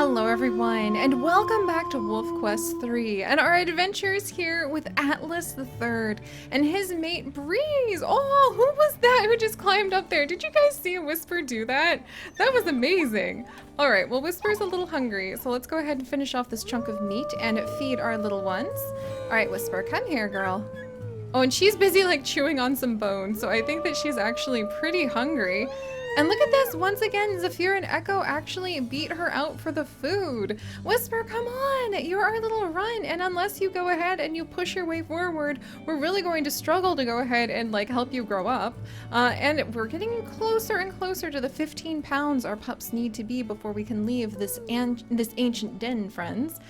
Hello everyone, and welcome back to Wolf Quest 3 and our adventures here with Atlas the Third and his mate Breeze. Oh, who was that who just climbed up there? Did you guys see Whisper do that? That was amazing. Alright, well Whisper's a little hungry, so let's go ahead and finish off this chunk of meat and feed our little ones. Alright, Whisper, come here, girl. Oh, and she's busy like chewing on some bones, so I think that she's actually pretty hungry. And look at this, once again, Zephyr and Echo actually beat her out for the food. Whisper, come on, you're our little runt, and unless you go ahead and you push your way forward, we're really going to struggle to go ahead and like help you grow up. And we're getting closer and closer to the 15 pounds our pups need to be before we can leave this ancient den, friends.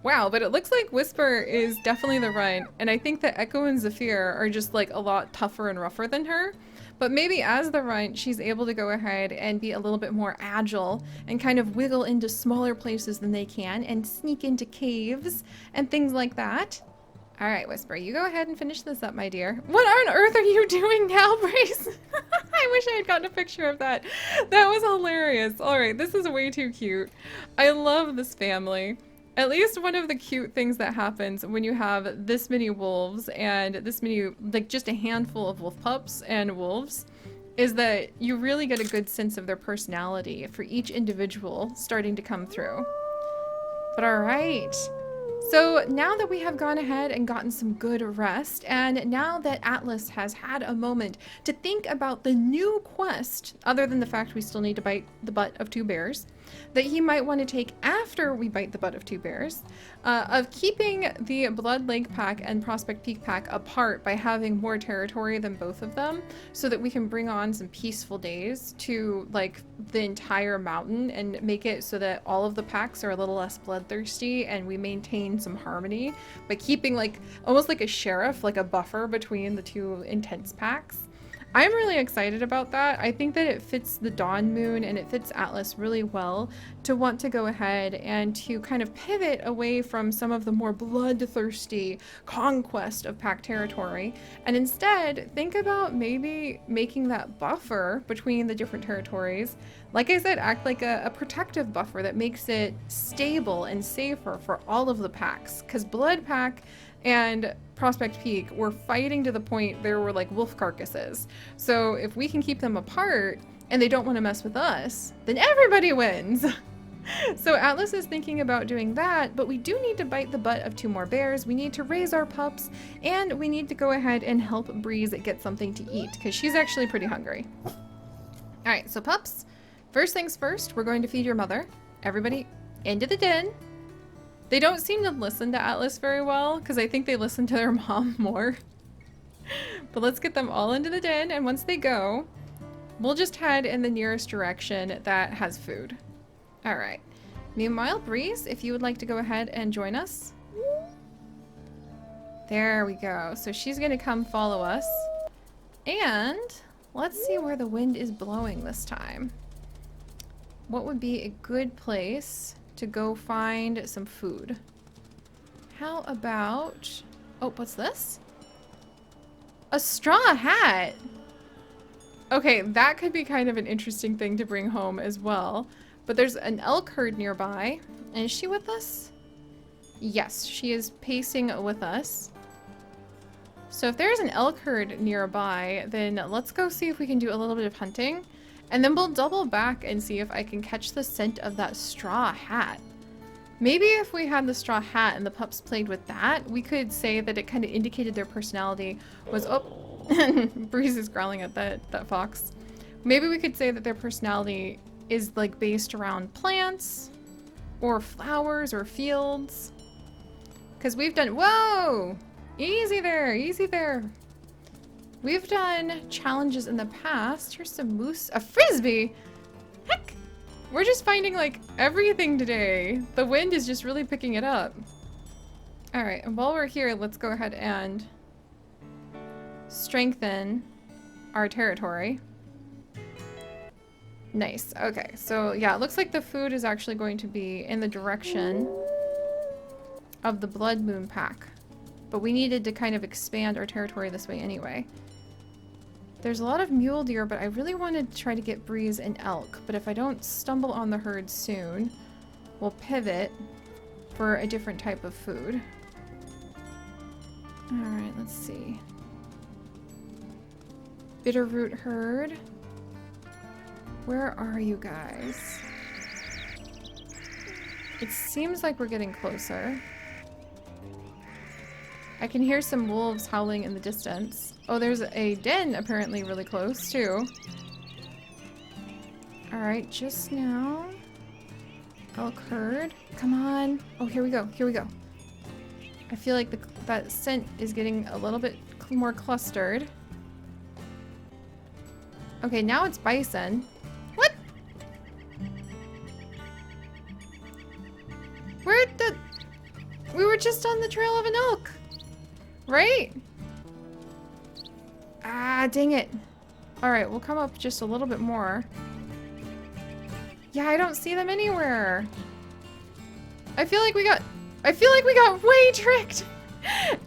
Wow, but it looks like Whisper is definitely the runt, and I think that Echo and Zephyr are just like a lot tougher and rougher than her. But maybe as the runt, she's able to go ahead and be a little bit more agile and kind of wiggle into smaller places than they can and sneak into caves and things like that. All right, Whisper, you go ahead and finish this up, my dear. What on earth are you doing now, Brace? I wish I had gotten a picture of that. That was hilarious. All right, this is way too cute. I love this family. At least one of the cute things that happens when you have this many wolves and this many, like just a handful of wolf pups and wolves, is that you really get a good sense of their personality for each individual starting to come through. But all right. So now that we have gone ahead and gotten some good rest, and now that Atlas has had a moment to think about the new quest, other than the fact we still need to bite the butt of 2 bears, that he might want to take after we bite the butt of 2 bears, of keeping the Blood Lake pack and Prospect Peak pack apart by having more territory than both of them, so that we can bring on some peaceful days to like the entire mountain and make it so that all of the packs are a little less bloodthirsty and we maintain some harmony by keeping like almost like a sheriff, like a buffer between the 2 intense packs. I'm really excited about that. I think that it fits the Dawn Moon and it fits Atlas really well to want to go ahead and to kind of pivot away from some of the more bloodthirsty conquest of pack territory and instead think about maybe making that buffer between the different territories. Like I said, act like a protective buffer that makes it stable and safer for all of the packs, because Blood Pack and Prospect Peak were fighting to the point there were like wolf carcasses. So if we can keep them apart and they don't want to mess with us, then everybody wins. So Atlas is thinking about doing that, but we do need to bite the butt of 2 more bears. We need to raise our pups, and we need to go ahead and help Breeze get something to eat because she's actually pretty hungry. All right, so pups, first things first, we're going to feed your mother. Everybody into the den. They don't seem to listen to Atlas very well, because I think they listen to their mom more. But let's get them all into the den, and once they go, we'll just head in the nearest direction that has food. Alright. Meanwhile, Breeze, if you would like to go ahead and join us. There we go. So she's going to come follow us. And let's see where the wind is blowing this time. What would be a good place to go find some food? How about... Oh, what's this? A straw hat! Okay, that could be kind of an interesting thing to bring home as well. But there's an elk herd nearby. And is she with us? Yes, she is pacing with us. So if there's an elk herd nearby, then let's go see if we can do a little bit of hunting. And then we'll double back and see if I can catch the scent of that straw hat. Maybe if we had the straw hat and the pups played with that, we could say that it kind of indicated their personality was... Oh, Breeze is growling at that fox. Maybe we could say that their personality is like based around plants or flowers or fields. Because we've done... Whoa! Easy there, easy there. We've done challenges in the past. Here's some moose. A frisbee? Heck! We're just finding like everything today. The wind is just really picking it up. Alright, and while we're here, let's go ahead and strengthen our territory. Nice. Okay, so yeah, it looks like the food is actually going to be in the direction of the Blood Moon pack. But we needed to kind of expand our territory this way anyway. There's a lot of mule deer, but I really wanted to try to get Breeze and elk. But if I don't stumble on the herd soon, we'll pivot for a different type of food. Alright, let's see. Bitterroot herd. Where are you guys? It seems like we're getting closer. I can hear some wolves howling in the distance. Oh, there's a den apparently really close too. Alright, just now. Elk herd. Come on. Oh, here we go. Here we go. I feel like that scent is getting a little bit more clustered. Okay, now it's bison. What? We were just on the trail of an elk. Right? Ah, dang it. Alright, we'll come up just a little bit more. Yeah, I don't see them anywhere. I feel like we got way tricked.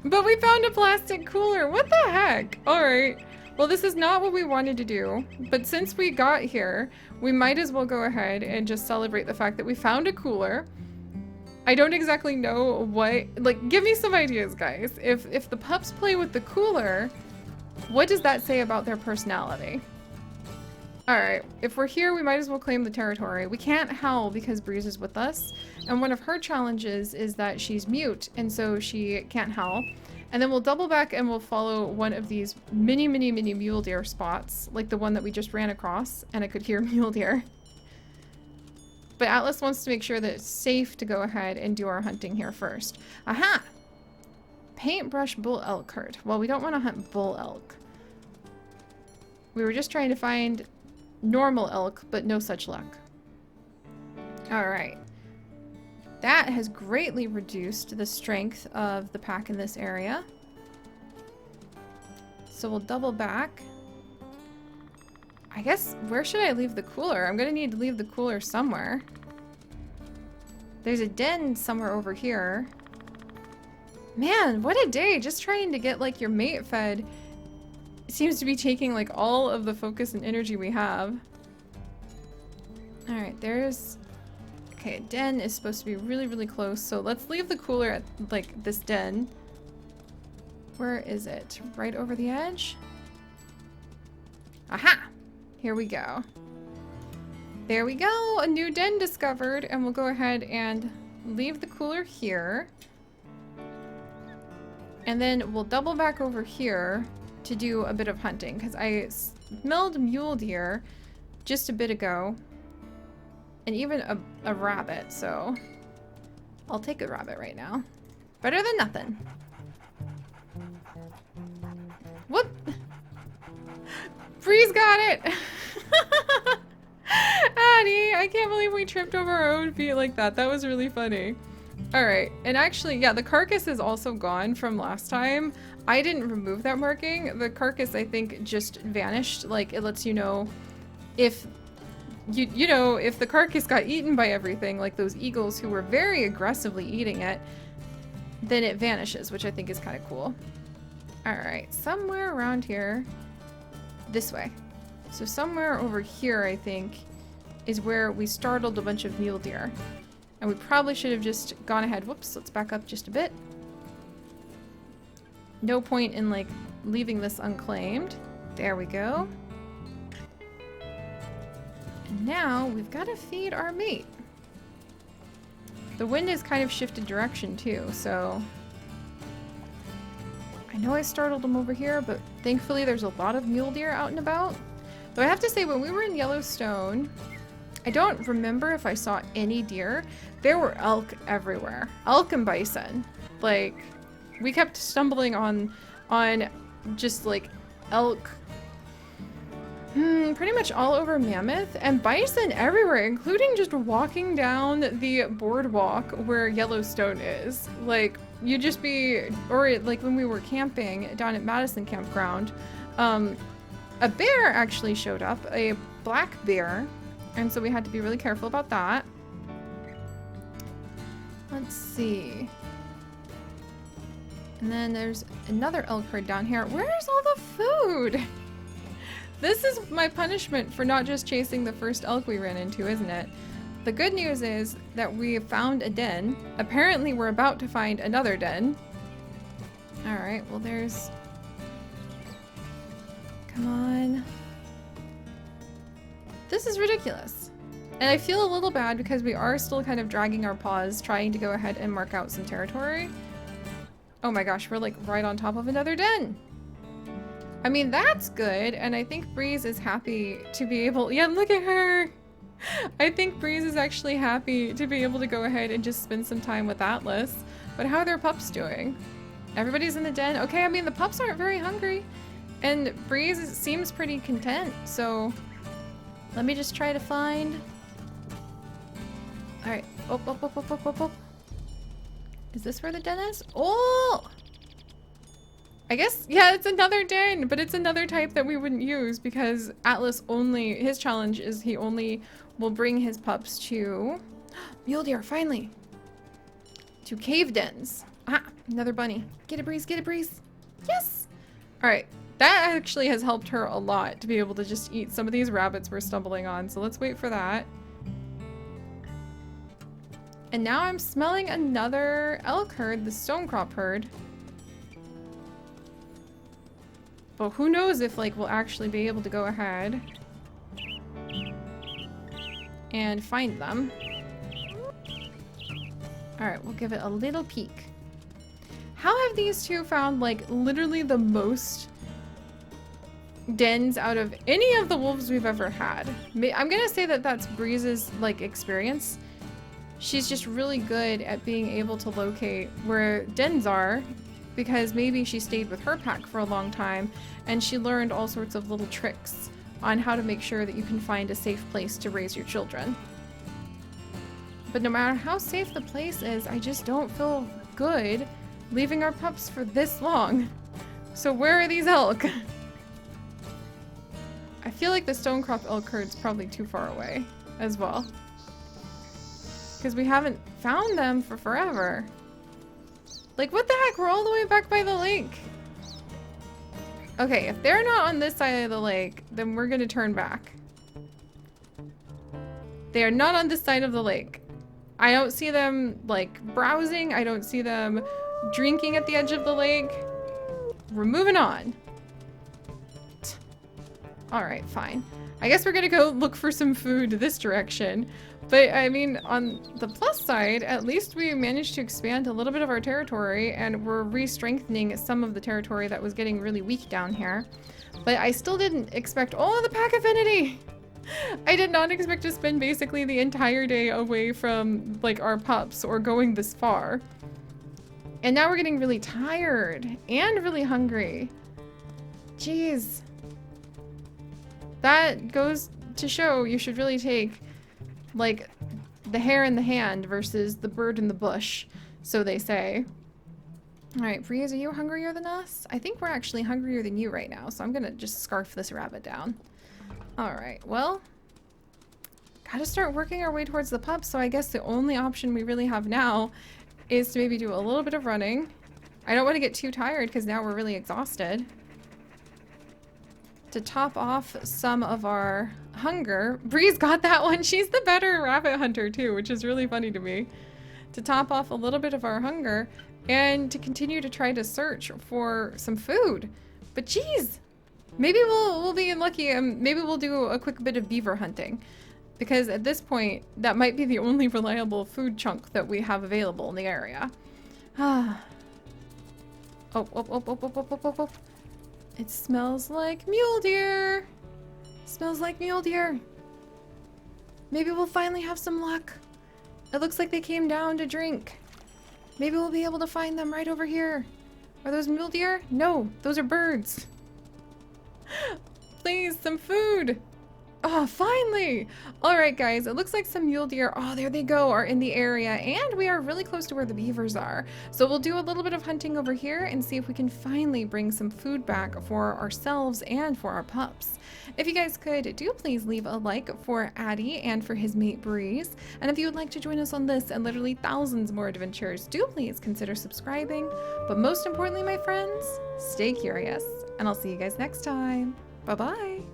But we found a plastic cooler. What the heck? Alright. Well, this is not what we wanted to do. But since we got here, we might as well go ahead and just celebrate the fact that we found a cooler. I don't exactly know what... Like, give me some ideas, guys. If the pups play with the cooler, what does that say about their personality? Alright, if we're here, we might as well claim the territory. We can't howl because Breeze is with us. And one of her challenges is that she's mute, and so she can't howl. And then we'll double back and we'll follow one of these mini mule deer spots, like the one that we just ran across, and I could hear mule deer. But Atlas wants to make sure that it's safe to go ahead and do our hunting here first. Aha! Paintbrush bull elk herd. Well, we don't want to hunt bull elk. We were just trying to find normal elk, but no such luck. Alright. That has greatly reduced the strength of the pack in this area. So we'll double back. I guess, where should I leave the cooler? I'm gonna need to leave the cooler somewhere. There's a den somewhere over here. Man, what a day! Just trying to get, like, your mate fed seems to be taking, like, all of the focus and energy we have. Alright, there's... Okay, a den is supposed to be really close, so let's leave the cooler at, like, this den. Where is it? Right over the edge? Aha! Here we go. There we go! A new den discovered, and we'll go ahead and leave the cooler here. And then we'll double back over here to do a bit of hunting, because I smelled mule deer just a bit ago. And even a rabbit, so I'll take a rabbit right now. Better than nothing. Whoop! Breeze got it! Addie, I can't believe we tripped over our own feet like that. That was really funny. Alright, and actually, yeah, the carcass is also gone from last time. I didn't remove that marking. The carcass, I think, just vanished. Like, it lets you know if... You know, if the carcass got eaten by everything, like those eagles who were very aggressively eating it, then it vanishes, which I think is kind of cool. Alright, somewhere around here, this way. So somewhere over here, I think, is where we startled a bunch of mule deer. And we probably should have just gone ahead. Whoops, let's back up just a bit. No point in, like, leaving this unclaimed. There we go. And now we've got to feed our mate. The wind has kind of shifted direction too, so I know I startled him over here, but thankfully there's a lot of mule deer out and about. Though I have to say, when we were in Yellowstone, I don't remember if I saw any deer. There were elk everywhere. Elk and bison. Like, we kept stumbling on just like elk pretty much all over Mammoth, and bison everywhere, including just walking down the boardwalk where Yellowstone is. Like, you just be, or like when we were camping down at Madison Campground, a bear actually showed up, a black bear, and so we had to be really careful about that. Let's see. And then there's another elk herd down here. Where's all the food? This is my punishment for not just chasing the first elk we ran into, isn't it? the good news is that we found a den. Apparently we're about to find another den. All right, well there's... Come on. This is ridiculous. And I feel a little bad because we are still kind of dragging our paws trying to go ahead and mark out some territory. Oh my gosh, we're like right on top of another den. I mean, that's good. And I think Breeze is happy to be able... Yeah, look at her. I think Breeze is actually happy to be able to go ahead and just spend some time with Atlas. But how are their pups doing? Everybody's in the den. Okay, I mean, the pups aren't very hungry. And Breeze seems pretty content. So let me just try to find... All right. Oh. Is this where the den is? Oh! I guess, yeah, it's another den, but it's another type that we wouldn't use because Atlas only, his challenge is he only will bring his pups to, mule deer, finally, to cave dens. Ah, another bunny. Get it, Breeze, get it, Breeze. Yes! All right, that actually has helped her a lot to be able to just eat some of these rabbits we're stumbling on, so let's wait for that. And now I'm smelling another elk herd, the stonecrop herd. But who knows if like we'll actually be able to go ahead and find them. All right, we'll give it a little peek. How have these two found like literally the most dens out of any of the wolves we've ever had? I'm gonna say that that's Breeze's like experience. She's just really good at being able to locate where dens are because maybe she stayed with her pack for a long time and she learned all sorts of little tricks on how to make sure that you can find a safe place to raise your children. But no matter how safe the place is, I just don't feel good leaving our pups for this long. So where are these elk? I feel like the stonecrop elk herd's probably too far away as well. Because we haven't found them for forever. Like, what the heck? We're all the way back by the lake. Okay, if they're not on this side of the lake, then we're gonna turn back. They are not on this side of the lake. I don't see them, like, browsing. I don't see them drinking at the edge of the lake. We're moving on. All right, fine. I guess we're gonna go look for some food this direction. But I mean, on the plus side, at least we managed to expand a little bit of our territory and we're re-strengthening some of the territory that was getting really weak down here. But I still didn't expect, oh, the pack affinity! I did not expect to spend basically the entire day away from like our pups or going this far. And now we're getting really tired and really hungry. Jeez. That goes to show you should really take like the hare in the hand versus the bird in the bush, so they say. All right, Breeze, are you hungrier than us? I think we're actually hungrier than you right now, so I'm gonna just scarf this rabbit down. All right, well, gotta start working our way towards the pups, so I guess the only option we really have now is to maybe do a little bit of running. I don't want to get too tired because now we're really exhausted. To top off some of our hunger. Breeze got that one. She's the better rabbit hunter too, which is really funny to me. To top off a little bit of our hunger and to continue to try to search for some food. But geez, maybe we'll be lucky and maybe we'll do a quick bit of beaver hunting because at this point that might be the only reliable food chunk that we have available in the area. Oh. It smells like mule deer. Smells like mule deer. Maybe we'll finally have some luck. It looks like they came down to drink. Maybe we'll be able to find them right over here. Are those mule deer? No, those are birds. Please, some food. Oh, finally! All right, guys, it looks like some mule deer, oh, there they go, are in the area, and we are really close to where the beavers are. So we'll do a little bit of hunting over here and see if we can finally bring some food back for ourselves and for our pups. If you guys could, do please leave a like for Addie and for his mate Breeze. And if you would like to join us on this and literally thousands more adventures, do please consider subscribing. But most importantly, my friends, stay curious, and I'll see you guys next time. Bye-bye.